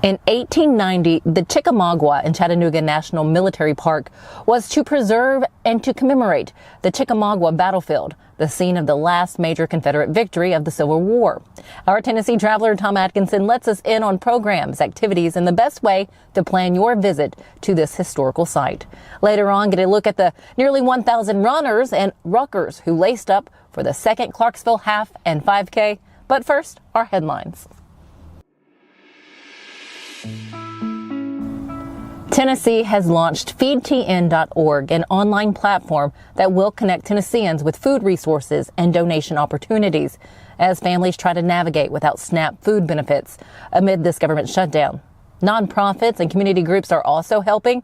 In 1890, the Chickamauga in Chattanooga National Military Park was to preserve and to commemorate the Chickamauga battlefield, the scene of the last major Confederate victory of the Civil War. Our Tennessee traveler, Tom Adkinson, lets us in on programs, activities, and the best way to plan your visit to this historical site. Later on, get a look at the nearly 1,000 runners and ruckers who laced up for the second Clarksville half and 5K. But first, our headlines. Tennessee has launched feedtn.org, an online platform that will connect Tennesseans with food resources and donation opportunities as families try to navigate without SNAP food benefits amid this government shutdown. Nonprofits and community groups are also helping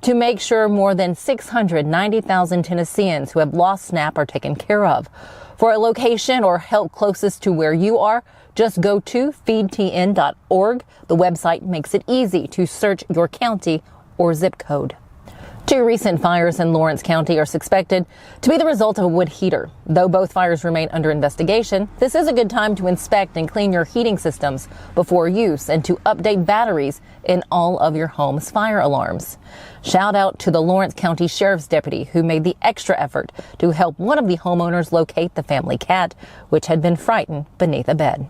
to make sure more than 690,000 Tennesseans who have lost SNAP are taken care of. For a location or help closest to where you are, just go to feedtn.org. The website makes it easy to search your county or zip code. 2 recent fires in Lawrence County are suspected to be the result of a wood heater. Though both fires remain under investigation, this is a good time to inspect and clean your heating systems before use and to update batteries in all of your home's fire alarms. Shout out to the Lawrence County Sheriff's deputy who made the extra effort to help one of the homeowners locate the family cat, which had been frightened beneath a bed.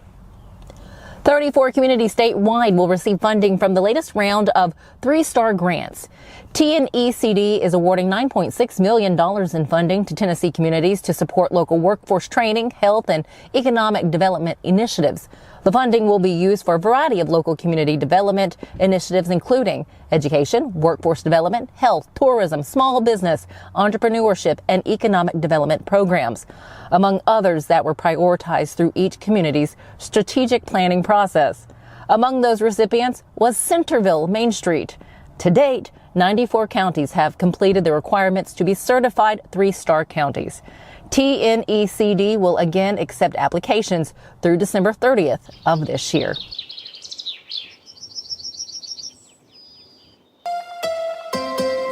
34 communities statewide will receive funding from the latest round of 3-star grants. TNECD is awarding $9.6 million in funding to Tennessee communities to support local workforce training, health, and economic development initiatives. The funding will be used for a variety of local community development initiatives, including education, workforce development, health, tourism, small business, entrepreneurship, and economic development programs, among others that were prioritized through each community's strategic planning process. Among those recipients was Centerville Main Street. To date, 94 counties have completed the requirements to be certified 3-star counties. TNECD will again accept applications through December 30th of this year.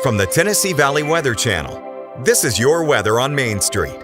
From the Tennessee Valley Weather Channel, this is your weather on Main Street.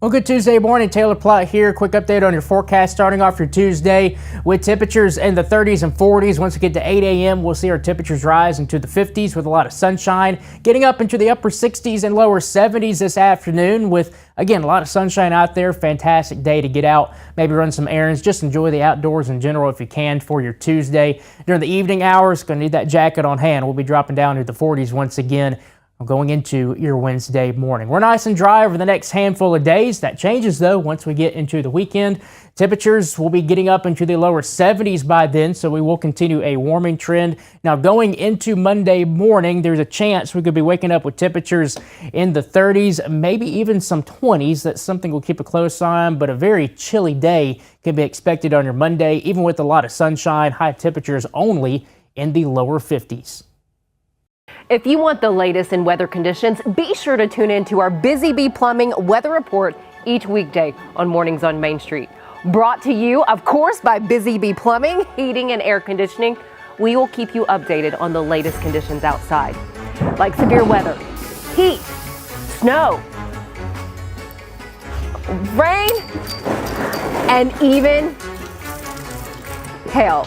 Well, good Tuesday morning. Taylor Plott here. Quick update on your forecast starting off your Tuesday with temperatures in the 30s and 40s. Once we get to 8 a.m., we'll see our temperatures rise into the 50s with a lot of sunshine, getting up into the upper 60s and lower 70s this afternoon with, again, a lot of sunshine out there. Fantastic day to get out, maybe run some errands, just enjoy the outdoors in general if you can for your Tuesday. During the evening hours, going to need that jacket on hand. We'll be dropping down to the 40s once again going into your Wednesday morning. We're nice and dry over the next handful of days. That changes, though, once we get into the weekend. Temperatures will be getting up into the lower 70s by then, so we will continue a warming trend. Now, going into Monday morning, there's a chance we could be waking up with temperatures in the 30s, maybe even some 20s. That's something we'll keep a close eye on, but a very chilly day can be expected on your Monday, even with a lot of sunshine. High temperatures only in the lower 50s. If you want the latest in weather conditions, be sure to tune in to our Busy Bee Plumbing Weather Report each weekday on Mornings on Main Street. Brought to you, of course, by Busy Bee Plumbing, Heating and Air Conditioning. We will keep you updated on the latest conditions outside, like severe weather, heat, snow, rain, and even hail.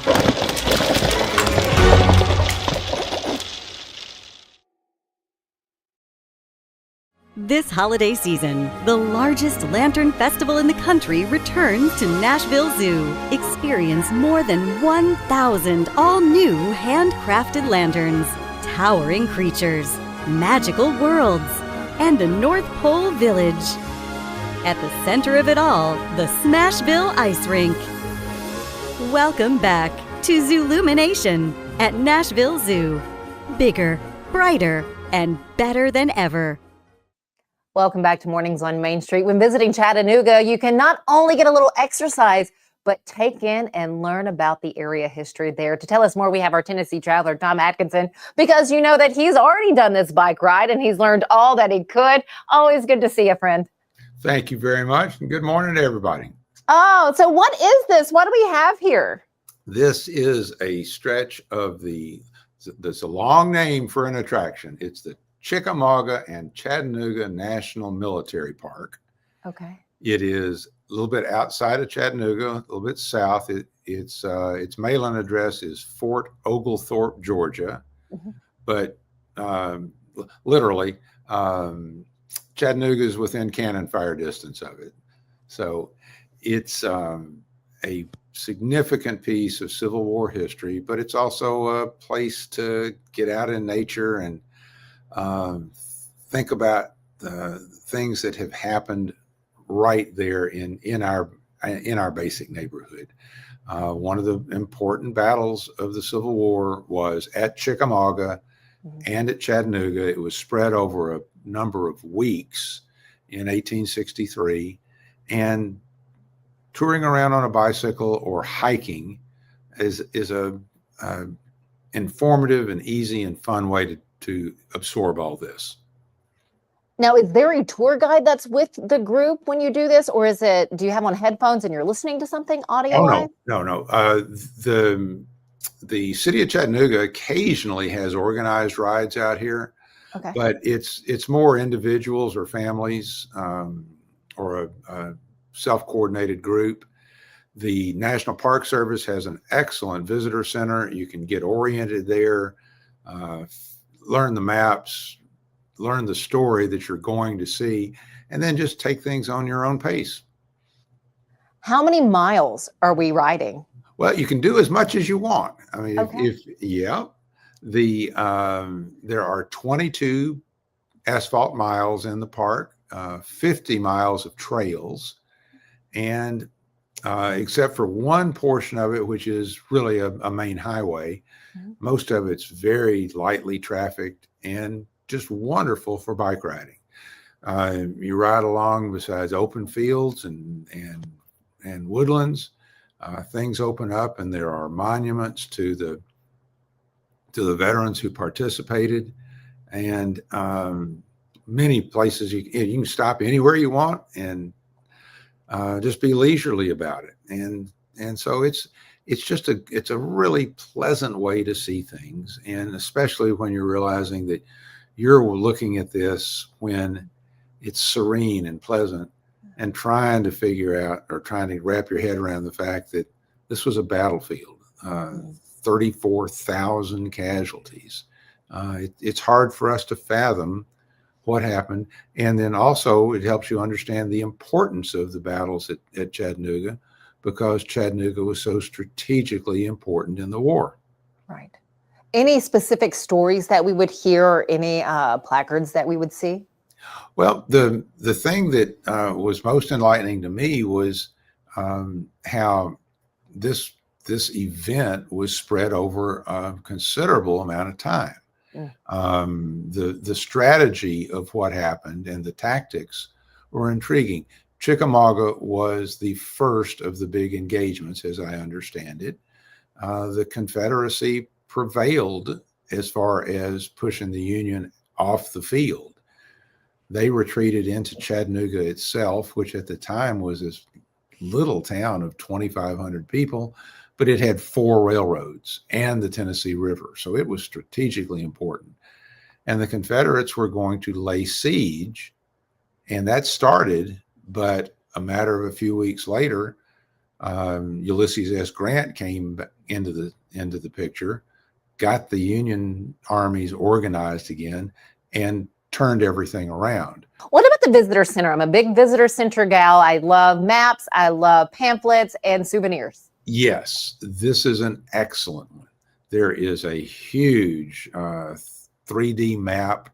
This holiday season, the largest lantern festival in the country returns to Nashville Zoo. Experience more than 1,000 all-new handcrafted lanterns, towering creatures, magical worlds, and a North Pole village. At the center of it all, the Smashville Ice Rink. Welcome back to Zoolumination at Nashville Zoo. Bigger, brighter, and better than ever. Welcome back to Mornings on Main Street. When visiting Chattanooga, you can not only get a little exercise, but take in and learn about the area history there. To tell us more, we have our Tennessee traveler, Tom Adkinson, because you know that he's already done this bike ride and he's learned all that he could. Always good to see you, friend. Thank you very much, and good morning to everybody. Oh, so what is this? What do we have here? This is a stretch of there's a long name for an attraction. It's the Chickamauga and Chattanooga National Military Park. Okay. It is little bit outside of Chattanooga, a little bit south. Its mailing address is Fort Oglethorpe, Georgia, but literally Chattanooga is within cannon fire distance of it. So it's a significant piece of Civil War history, but it's also a place to get out in nature and think about the things that have happened right there in our basic neighborhood. One of the important battles of the Civil War was at Chickamauga and at Chattanooga. It was spread over a number of weeks in 1863, and touring around on a bicycle or hiking is a informative and easy and fun way to absorb all this. Now, is there a tour guide that's with the group when you do this, or do you have on headphones and you're listening to something audio-wise? No. The city of Chattanooga occasionally has organized rides out here, but it's more individuals or families or a self-coordinated group. The National Park Service has an excellent visitor center. You can get oriented there, learn the maps, learn the story that you're going to see, and then just take things on your own pace. How many miles are we riding? Well, you can do as much as you want. I mean, there are 22 asphalt miles in the park, 50 miles of trails, and except for one portion of it, which is really a main highway, most of it's very lightly trafficked and just wonderful for bike riding. You ride along besides open fields and woodlands. Things open up, and there are monuments to the veterans who participated, and many places you can stop anywhere you want and just be leisurely about it. And so it's a really pleasant way to see things, and especially when you're realizing that you're looking at this when it's serene and pleasant, and trying to figure out or trying to wrap your head around the fact that this was a battlefield, 34,000 casualties. It's hard for us to fathom what happened. And then also it helps you understand the importance of the battles at Chattanooga, because Chattanooga was so strategically important in the war. Right. Any specific stories that we would hear, or any placards that we would see? Well, the thing that was most enlightening to me was how this event was spread over a considerable amount of time. The strategy of what happened and the tactics were intriguing. Chickamauga was the first of the big engagements, as I understand it. The Confederacy prevailed as far as pushing the Union off the field. They retreated into Chattanooga itself, which at the time was this little town of 2,500 people, but it had 4 railroads and the Tennessee River. So it was strategically important. And the Confederates were going to lay siege, and that started, but a matter of a few weeks later, Ulysses S. Grant came into the picture, got the Union armies organized again, and turned everything around. What about the visitor center? I'm a big visitor center gal. I love maps. I love pamphlets and souvenirs. Yes, this is an excellent one. There is a huge 3D map.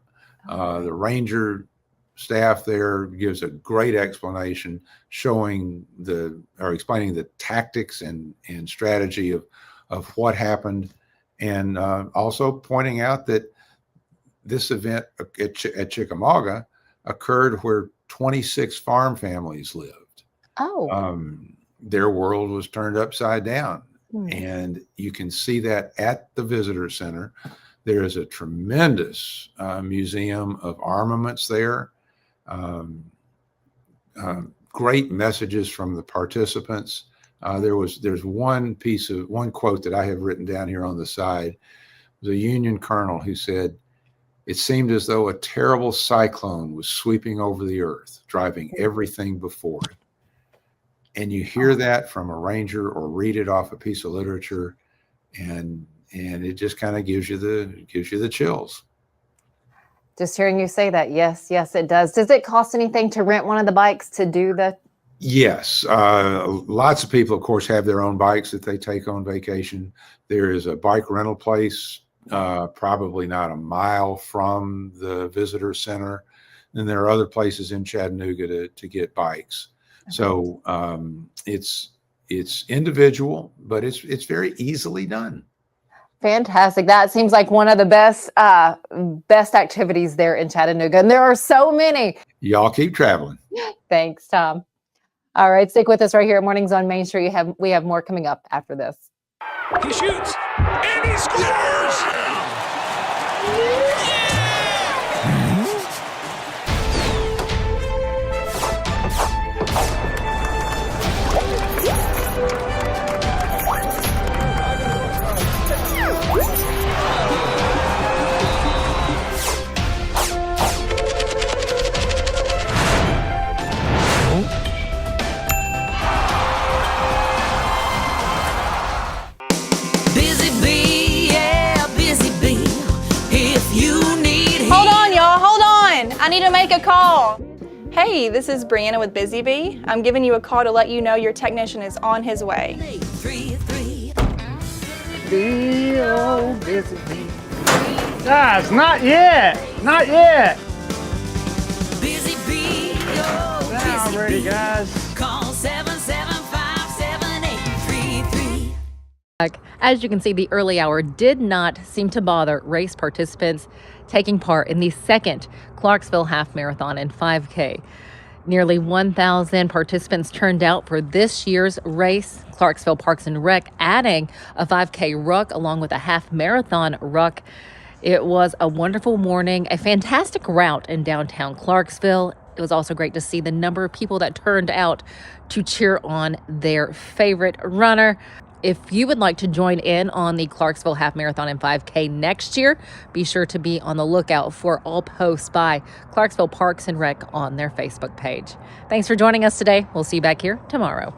The ranger staff there gives a great explanation explaining the tactics and strategy of what happened, and also pointing out that this event at Chickamauga occurred where 26 farm families lived. Their world was turned upside down. And you can see that at the visitor center. There is a tremendous museum of armaments there. Great messages from the participants. There's one quote that I have written down here on the side. It was a Union colonel who said, "It seemed as though a terrible cyclone was sweeping over the earth, driving everything before it." and you hear that from a ranger or read it off a piece of literature, and it just kind of gives you the chills. Just hearing you say that, yes, it does. Does it cost anything to rent one of the bikes to do the? Yes. Lots of people, of course, have their own bikes that they take on vacation. There is a bike rental place probably not a mile from the visitor center. And there are other places in Chattanooga to get bikes. Okay. So it's individual, but it's very easily done. Fantastic. That seems like one of the best activities there in Chattanooga. And there are so many. Y'all keep traveling. Thanks, Tom. All right, stick with us right here at Mornings on Main Street. We have more coming up after this. He shoots and he scores! I need to make a call. Hey, this is Brianna with Busy Bee. I'm giving you a call to let you know your technician is on his way. Guys, not yet. Not yet. Busy Bee, now I'm ready, guys. Call 775-7833. As you can see, the early hour did not seem to bother race participants taking part in the second Clarksville Half Marathon and 5K. Nearly 1,000 participants turned out for this year's race. Clarksville Parks and Rec adding a 5K ruck along with a half marathon ruck. It was a wonderful morning, a fantastic route in downtown Clarksville. It was also great to see the number of people that turned out to cheer on their favorite runner. If you would like to join in on the Clarksville Half Marathon and 5K next year, be sure to be on the lookout for all posts by Clarksville Parks and Rec on their Facebook page. Thanks for joining us today. We'll see you back here tomorrow.